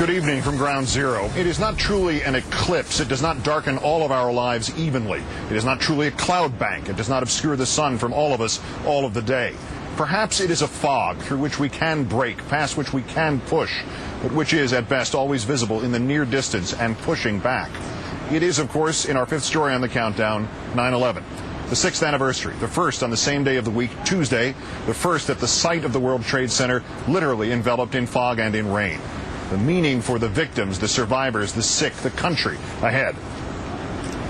Good evening from Ground Zero. It is not truly an eclipse. It does not darken all of our lives evenly. It is not truly a cloud bank. It does not obscure the sun from all of us all of the day. Perhaps it is a fog through which we can break, past which we can push, but which is, at best, always visible in the near distance and pushing back. It is, of course, in our fifth story on the countdown, 9/11. The 6th anniversary, the first on the same day of the week, Tuesday, the first at the site of the World Trade Center, literally enveloped in fog and in rain. The meaning for the victims, the survivors, the sick, the country ahead.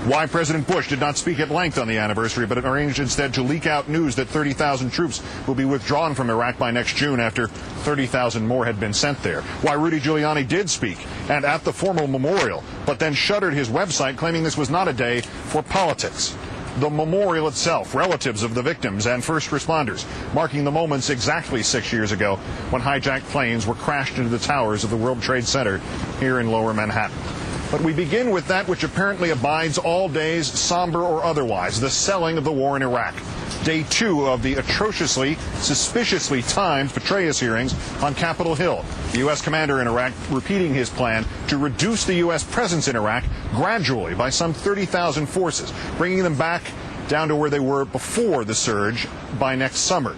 Why President Bush did not speak at length on the anniversary, but arranged instead to leak out news that 30,000 troops will be withdrawn from Iraq by next June after 30,000 more had been sent there. Why Rudy Giuliani did speak, and at the formal memorial, but then shuttered his website claiming this was not a day for politics. The memorial itself, relatives of the victims and first responders, marking the moments exactly 6 years ago when hijacked planes were crashed into the towers of the World Trade Center here in Lower Manhattan. But we begin with that which apparently abides all days, somber or otherwise, the selling of the war in Iraq. Day 2 of the atrociously, suspiciously timed Petraeus hearings on Capitol Hill. The U.S. commander in Iraq repeating his plan to reduce the U.S. presence in Iraq gradually by some 30,000 forces, bringing them back down to where they were before the surge by next summer.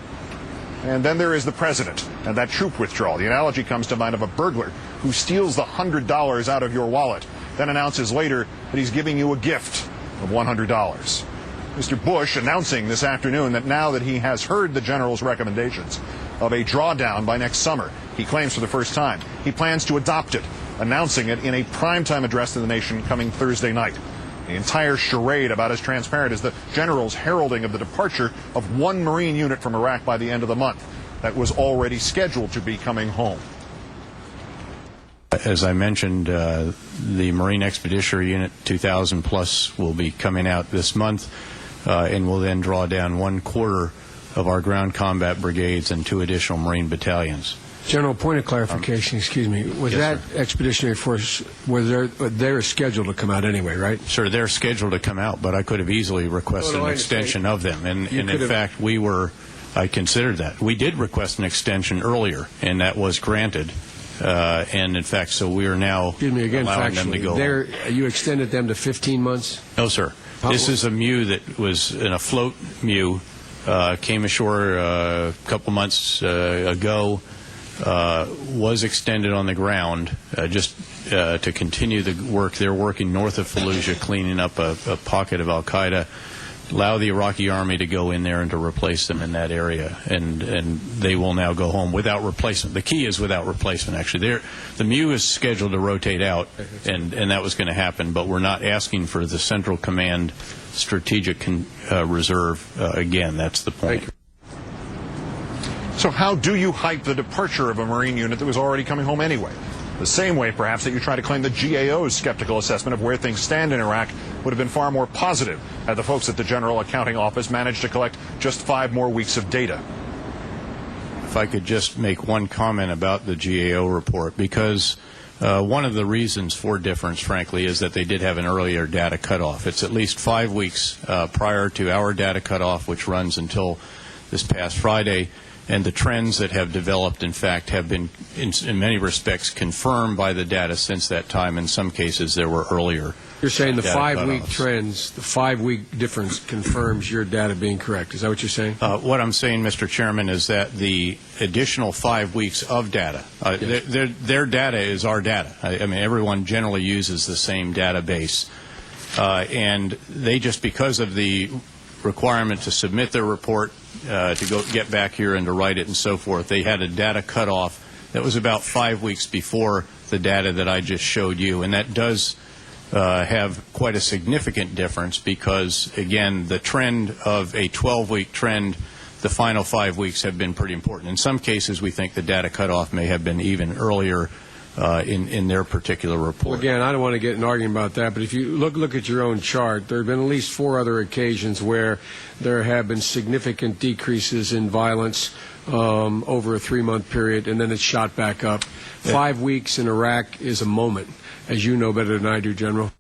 And then there is the president and that troop withdrawal. The analogy comes to mind of a burglar who steals the $100 out of your wallet, then announces later that he's giving you a gift of $100. Mr. Bush announcing this afternoon that now that he has heard the general's recommendations of a drawdown by next summer, he claims for the first time he plans to adopt it, announcing it in a primetime address to the nation coming Thursday night. The entire charade about as transparent as the general's heralding of the departure of one Marine unit from Iraq by the end of the month that was already scheduled to be coming home. As I mentioned, the Marine Expeditionary Unit 2000 plus will be coming out this month and will then draw down 1/4 of our ground combat brigades and 2 additional Marine battalions. General, point of clarification, excuse me. Was yes, that sir. Expeditionary Force, they're scheduled to come out anyway, right? Sir, they're scheduled to come out, but I could have easily requested an extension of them. And in fact, I considered that. We did request an extension earlier, and that was granted. And in fact, so we are now allowing them to go. You extended them to 15 months? No, sir. This is a MEU that was in a float MEU, came ashore a couple months ago, was extended on the ground just to continue the work. They're working north of Fallujah, cleaning up a pocket of al-Qaeda, allow the Iraqi army to go in there and to replace them in that area, and they will now go home without replacement. The key is without replacement, actually. The MEU is scheduled to rotate out, and that was going to happen, but we're not asking for the Central Command Strategic Reserve again. That's the point. So how do you hype the departure of a Marine unit that was already coming home anyway? The same way, perhaps, that you try to claim the GAO's skeptical assessment of where things stand in Iraq would have been far more positive had the folks at the General Accounting Office managed to collect just 5 more weeks of data. If I could just make one comment about the GAO report, because one of the reasons for difference, frankly, is that they did have an earlier data cutoff. It's at least 5 weeks prior to our data cutoff, which runs until this past Friday. And the trends that have developed, in fact, have been, in many respects, confirmed by the data since that time. In some cases, there were earlier. You're saying the 5-week trends, the 5-week difference confirms your data being correct. Is that what you're saying? What I'm saying, Mr. Chairman, is that the additional 5 weeks of data, their data is our data. I mean, everyone generally uses the same database. And they just, because of the requirement to submit their report, to go get back here and to write it and so forth, they had a data cutoff that was about 5 weeks before the data that I just showed you, and that does have quite a significant difference because, again, the trend of a 12-week trend, the final 5 weeks have been pretty important. In some cases, we think the data cutoff may have been even earlier in their particular report. Well, again, I don't want to get an argument about that, but if you look at your own chart, there have been at least 4 other occasions where there have been significant decreases in violence over a 3-month period, and then it's shot back up. 5 weeks in Iraq is a moment, as you know better than I do, General.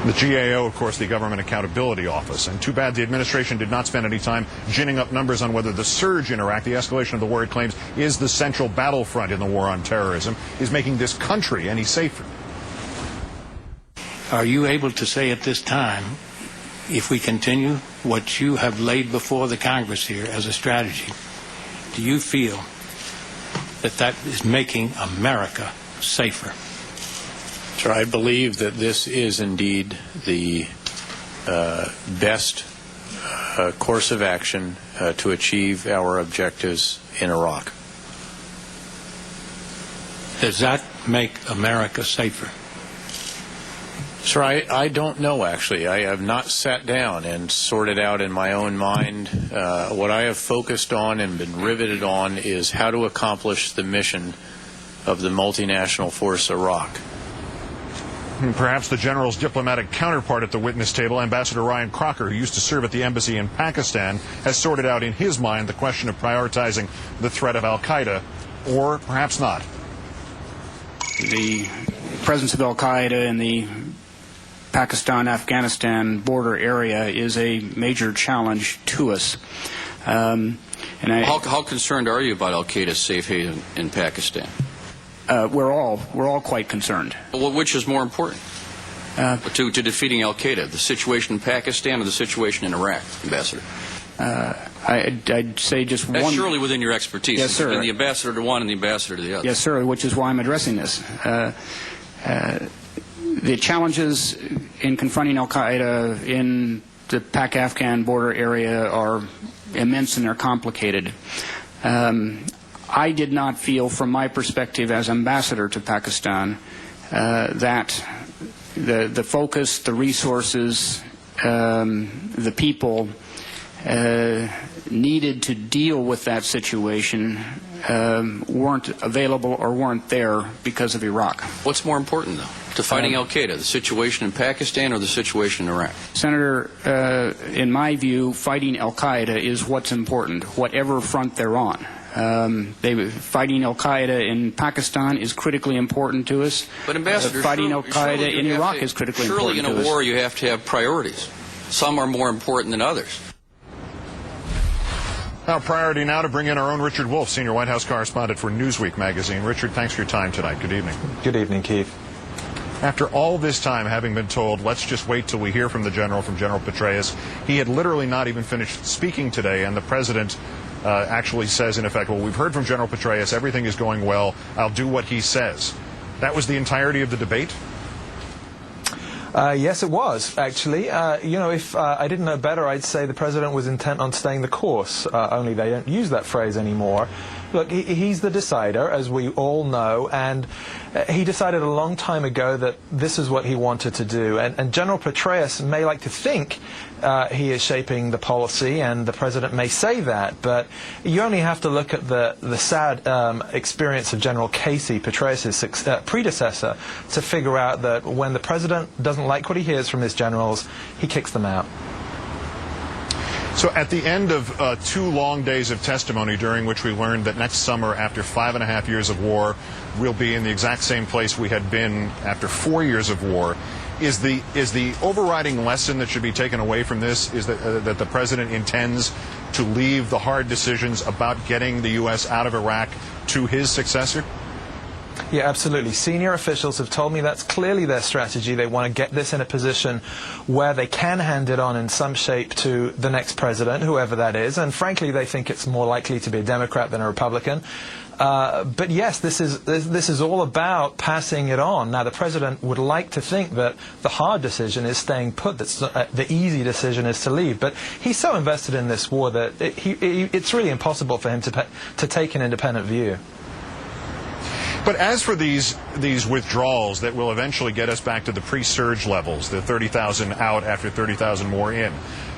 The GAO, of course, the Government Accountability Office. And too bad the administration did not spend any time ginning up numbers on whether the surge in Iraq, the escalation of the war it claims is the central battlefront in the war on terrorism, is making this country any safer. Are you able to say at this time, if we continue what you have laid before the Congress here as a strategy, do you feel that that is making America safer? Sir, I believe that this is indeed the best course of action to achieve our objectives in Iraq. Does that make America safer? Sir, I don't know, actually. I have not sat down and sorted out in my own mind. What I have focused on and been riveted on is how to accomplish the mission of the multinational force Iraq. Perhaps the general's diplomatic counterpart at the witness table, Ambassador Ryan Crocker, who used to serve at the embassy in Pakistan, has sorted out in his mind the question of prioritizing the threat of al-Qaeda, or perhaps not. The presence of al-Qaeda in the Pakistan-Afghanistan border area is a major challenge to us. How concerned are you about al-Qaeda's safe haven in Pakistan? We're all quite concerned. Well, which is more important to defeating al-Qaeda, the situation in Pakistan or the situation in Iraq, Ambassador? I'd say just one. That's surely within your expertise. Yes, sir. And the ambassador to one and the ambassador to the other. Yes, sir, which is why I'm addressing this. The challenges in confronting al-Qaeda in the Pak-Afghan border area are immense and they're complicated. I did not feel, from my perspective as ambassador to Pakistan, that the focus, the resources, the people needed to deal with that situation weren't available or weren't there because of Iraq. What's more important, though, to fighting al-Qaeda, the situation in Pakistan or the situation in Iraq? Senator, in my view, fighting al-Qaeda is what's important, whatever front they're on. Fighting al-Qaeda in Pakistan is critically important to us. But, Ambassador, fighting al-Qaeda in Iraq is critically important to us. Surely in a war you have to have priorities. Some are more important than others. Our priority now to bring in our own Richard Wolff, senior White House correspondent for Newsweek magazine. Richard, thanks for your time tonight. Good evening. Good evening, Keith. After all this time having been told, let's just wait till we hear from the general, from General Petraeus, he had literally not even finished speaking today, and the president actually says, in effect, well, we've heard from General Petraeus, everything is going well, I'll do what he says. That was the entirety of the debate? Yes, it was, actually. If I didn't know better, I'd say the president was intent on staying the course, only they don't use that phrase anymore. Look, he's the decider, as we all know, and he decided a long time ago that this is what he wanted to do. And General Petraeus may like to think he is shaping the policy, and the president may say that, but you only have to look at the sad experience of General Casey, Petraeus' predecessor, to figure out that when the president doesn't like what he hears from his generals, he kicks them out. So at the end of 2 long days of testimony, during which we learned that next summer, after 5.5 years of war, we'll be in the exact same place we had been after 4 years of war, is the overriding lesson that should be taken away from this is that the president intends to leave the hard decisions about getting the U.S. out of Iraq to his successor? Yeah, absolutely. Senior officials have told me that's clearly their strategy. They want to get this in a position where they can hand it on in some shape to the next president, whoever that is. And frankly, they think it's more likely to be a Democrat than a Republican. But yes, this is all about passing it on. Now, the president would like to think that the hard decision is staying put, that the easy decision is to leave. But he's so invested in this war that it's really impossible for him to take an independent view. But as for these withdrawals that will eventually get us back to the pre-surge levels, the 30,000 out after 30,000 more in,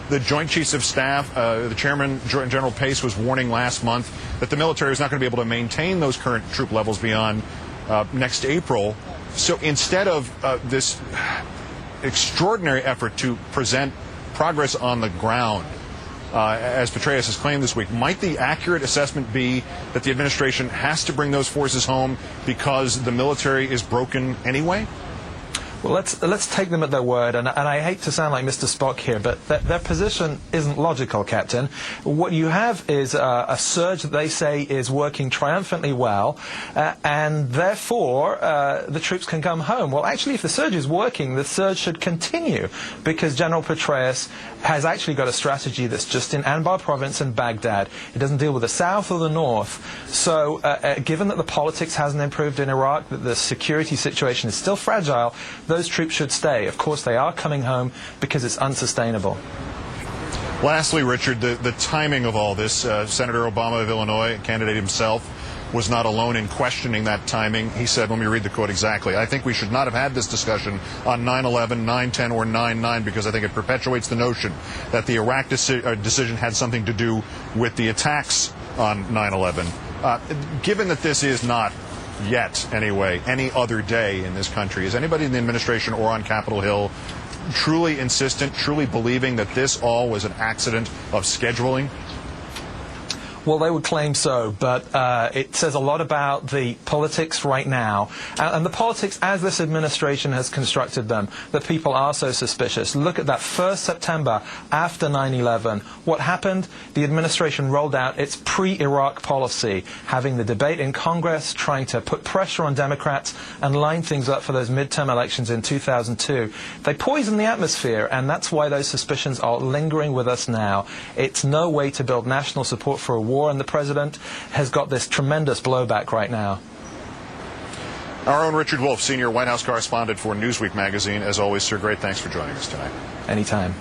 the Joint Chiefs of Staff, the Chairman, General Pace, was warning last month that the military is not going to be able to maintain those current troop levels beyond next April. So instead of this extraordinary effort to present progress on the ground, as Petraeus has claimed this week, might the accurate assessment be that the administration has to bring those forces home because the military is broken anyway? Well, let's take them at their word, and I hate to sound like Mr. Spock here, but their position isn't logical, Captain. What you have is a surge that they say is working triumphantly well, and therefore the troops can come home. Well, actually, if the surge is working, the surge should continue, because General Petraeus has actually got a strategy that's just in Anbar province and Baghdad. It doesn't deal with the south or the north. So given that the politics hasn't improved in Iraq, that the security situation is still fragile, those troops should stay. Of course, they are coming home because it's unsustainable. Lastly, Richard, the timing of all this, Senator Obama of Illinois, candidate himself, was not alone in questioning that timing. He said, let me read the quote exactly, "I think we should not have had this discussion on 9/11, 9/10, or 9/9 because I think it perpetuates the notion that the Iraq decision had something to do with the attacks on 9/11. Given that this is not yet, anyway, any other day in this country, is anybody in the administration or on Capitol Hill truly insistent, truly believing that this all was an accident of scheduling?" Well, they would claim so, but it says a lot about the politics right now, and the politics as this administration has constructed them, that people are so suspicious. Look at that 1st September after 9/11. What happened? The administration rolled out its pre-Iraq policy, having the debate in Congress, trying to put pressure on Democrats and line things up for those midterm elections in 2002. They poisoned the atmosphere, and that's why those suspicions are lingering with us now. It's no way to build national support for a war, and the president has got this tremendous blowback right now. Our own Richard Wolff, senior White House correspondent for Newsweek magazine. As always, sir, great thanks for joining us tonight. Anytime.